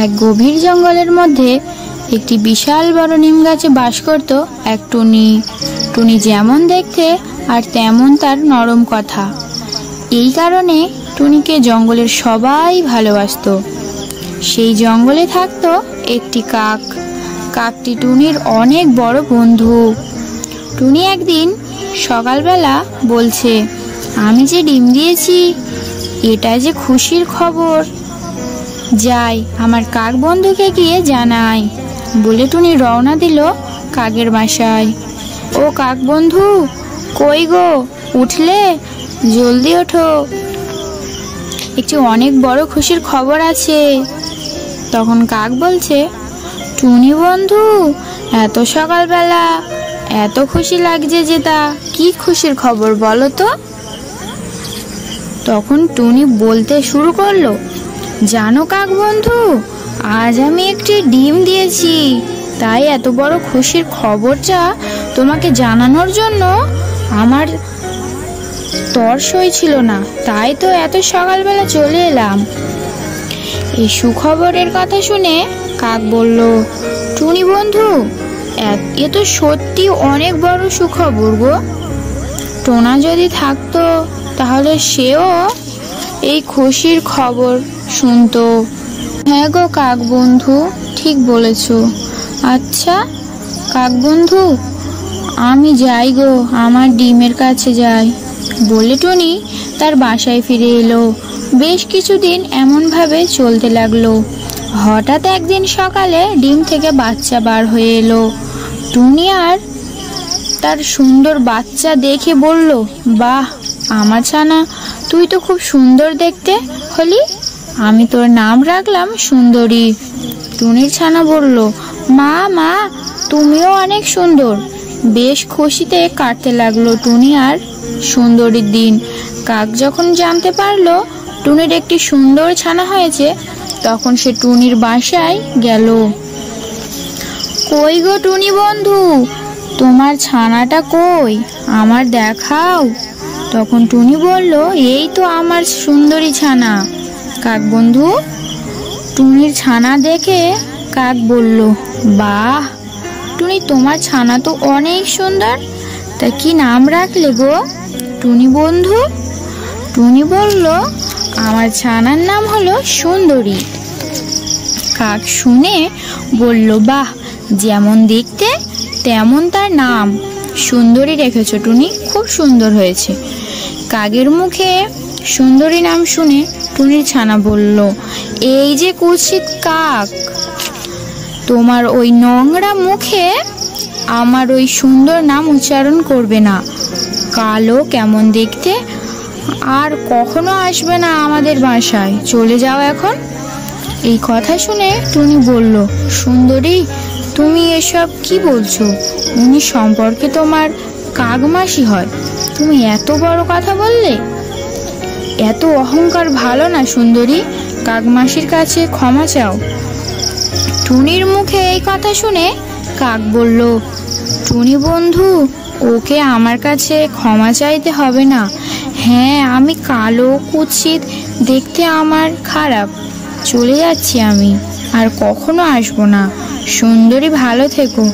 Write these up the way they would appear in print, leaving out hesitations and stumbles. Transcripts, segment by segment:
এক গভীর জঙ্গলের মধ্যে একটি বিশাল বড় নিম গাছে বাস করত এক টুনি। টুনি যেমন দেখতে আর তেমন তার নরম কথা। এই কারণে টুনিকে জঙ্গলের সবাই ভালোবাসত। সেই জঙ্গলে থাকতো একটি কাক। কাকটি টুনির অনেক বড় বন্ধু। টুনি একদিন সকালবেলা বলছে, আমি যে ডিম দিয়েছি, এটা যে খুশির খবর, যাই আমার কাক বন্ধুকে গিয়ে জানাই বলে টুনি রওনা দিল কাকের বাসায়। ও কাক বন্ধু, কই গো, উঠলে? জলদি ওঠো, একটি অনেক বড় খুশির খবর আছে। তখন কাক বলছে, টুনি বন্ধু, এত সকালবেলা এত খুশি লাগছে যে, তা কি খুশির খবর বলো তো? তখন টুনি বলতে শুরু করলো, জানো কাক বন্ধু, আজ আমি একটি ডিম দিয়েছি, তাই এত বড় খুশির খবরটা তোমাকে জানানোর জন্য আমার তর সই ছিল না, তাই তো এত সকালবেলা চলে এলাম। এই সুখবরের কথা শুনে কাক বলল, টুনি বন্ধু, এ তো সত্যি অনেক বড় সুখবর গো। টোনা যদি থাকতো তাহলে সেও এই খুশির খবর শুনতো। হ্যাঁ গো কাক বন্ধু, ঠিক বলেছ। আচ্ছা কাক বন্ধু, আমি যাই গো, আমার ডিমের কাছে যাই বলে টুনি তার বাসায় ফিরে এলো। বেশ কিছুদিন এমনভাবে চলতে লাগলো। হঠাৎ একদিন সকালে ডিম থেকে বাচ্চা বার হয়ে এলো। টুনি আর তার সুন্দর বাচ্চা দেখে বলল, বাহ আমার ছানা, তুই তো খুব সুন্দর দেখতে হলি, আমি তোর নাম রাখলাম সুন্দরী। টুনির ছানা বলল, মা মা, তুমিও অনেক সুন্দর। বেশ খুশিতে কাটতে লাগলো টুনি আর সুন্দরীর দিন। কাক যখন জানতে পারলো টুনির একটি সুন্দর ছানা হয়েছে, তখন সে টুনির বাসায় গেল। কই গো টুনি বন্ধু, তোমার ছানাটা কই, আমার দেখাও। তখন টুনি বলল, এই তো আমার সুন্দরী ছানা। কাক বন্ধু টুনির ছানা দেখে কাক বলল, বাহ টুনি, তোমার ছানা তো অনেক সুন্দর, তা কি নাম রাখলে গো টুনি বন্ধু? টুনি বলল, আমার ছানার নাম হলো সুন্দরী। কাক শুনে বলল, বাহ, যেমন দেখতে তেমন তার নাম, সুন্দরী রেখেছো টুনি, খুব সুন্দর হয়েছে। কাকের মুখে সুন্দরী নাম শুনে টুনির ছানা বলল, এই যে কুৎসিত কাক, তোমার ওই নোংরা মুখে আমার ওই সুন্দর নাম উচ্চারণ করবে না, কালো কেমন দেখতে, আর কখনো আসবে না আমাদের বাসায়, চলে যাও এখন। এই কথা শুনে টুনি বলল, সুন্দরী তুমি এসব কি বলছো? উনি সম্পর্কে তোমার কাকমাসি হয়, তুমি এত বড় কথা বললে? এত অহংকার ভালো না সুন্দরী, কাকমাসির কাছে ক্ষমা চাও। টুনির মুখে এই কথা শুনে কাক বলল, টুনি বন্ধু, ওকে আমার কাছে ক্ষমা চাইতে হবে না। হ্যাঁ, আমি কালো কুৎসিত দেখতে, আমার খারাপ, চলে যাচ্ছি আমি, আর কখনো আসবো না। সুন্দরী ভালো থেকো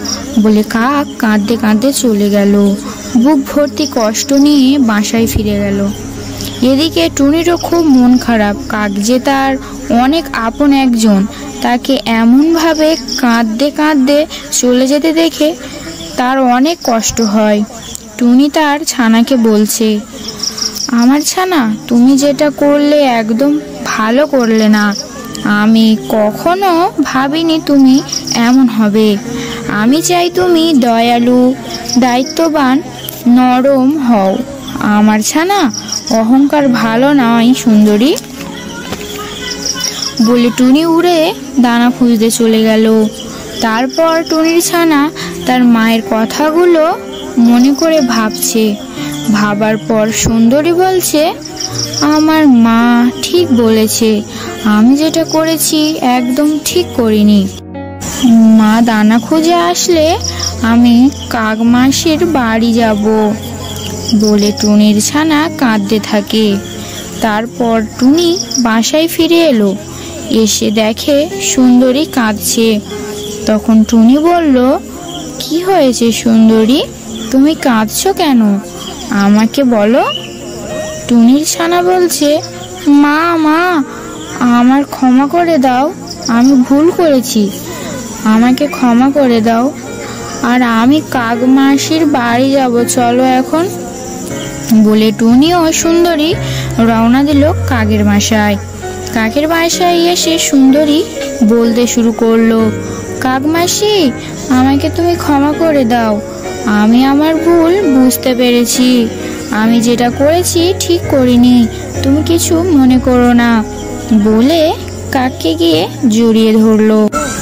বলে কাক কাঁদতে কাঁদতে চলে গেল। বুক ভর্তি কষ্ট নিয়ে বাসায় ফিরে গেল। এদিকে টুনিরও খুব মন খারাপ। কাক যে তার অনেক আপন একজন, তাকে এমনভাবে কাঁদতে কাঁদতে চলে যেতে দেখে তার অনেক কষ্ট হয়। টুনি তার ছানাকে বলছে, আমার ছানা, তুমি যেটা করলে একদম ভালো করলে না। আমি কখনো ভাবিনি তুমি এমন হবে। আমি চাই তুমি দয়ালু, দায়িত্ববান, নরম হও। আমার ছানা, অহংকার ভালো নয় সুন্দরী বলে টুনি উড়ে দানা খুঁজতে চলে গেল। তারপর টুনির ছানা তার মায়ের কথাগুলো মনে করে ভাবছে। ভাবার পর সুন্দরী বলছে, আমার মা ঠিক বলেছে, আমি যেটা করেছি একদম ঠিক করিনি। মা দানা খুঁজে আসলে আমি কাকমাসির বাড়ি যাব বলে টুনির ছানা কাঁদতে থাকে। তারপর টুনি বাসায় ফিরে এলো। এসে দেখে সুন্দরী কাঁদছে। তখন টুনি বলল, কি হয়েছে সুন্দরী, তুমি কাঁদছো কেন, আমাকে বলো। টুনির ছানা বলছে, মা মা আমার ক্ষমা করে দাও, আমি ভুল করেছি, আমাকে ক্ষমা করে দাও। আর আমি কাক মাসির বাড়ি যাব, চলো এখন। বলে টুনি ও সুন্দরী রওনা দিল কাকের বাসায়। কাকের বাসায় এসে সুন্দরী বলতে শুরু করলো, কাক মাসি আমাকে তুমি ক্ষমা করে দাও, আমি আমার ভুল বুঝতে পেরেছি, আমি যেটা করেছি ঠিক করিনি, তুমি কিছু মনে করো না। বলে কাককে গিয়ে জড়িয়ে ধরলো।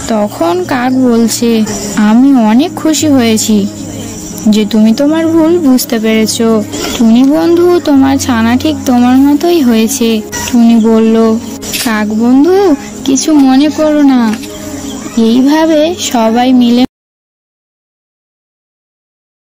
তখন কাক বলছে, আমি অনেক খুশি হয়েছি যে তুমি তোমার ভুল বুঝতে পেরেছো। টুনি বন্ধু, তোমার ছানা ঠিক তোমার মতোই হয়েছে। টুনি বলল, কাক বন্ধু কিছু মনে করো না। এইভাবে সবাই মিলে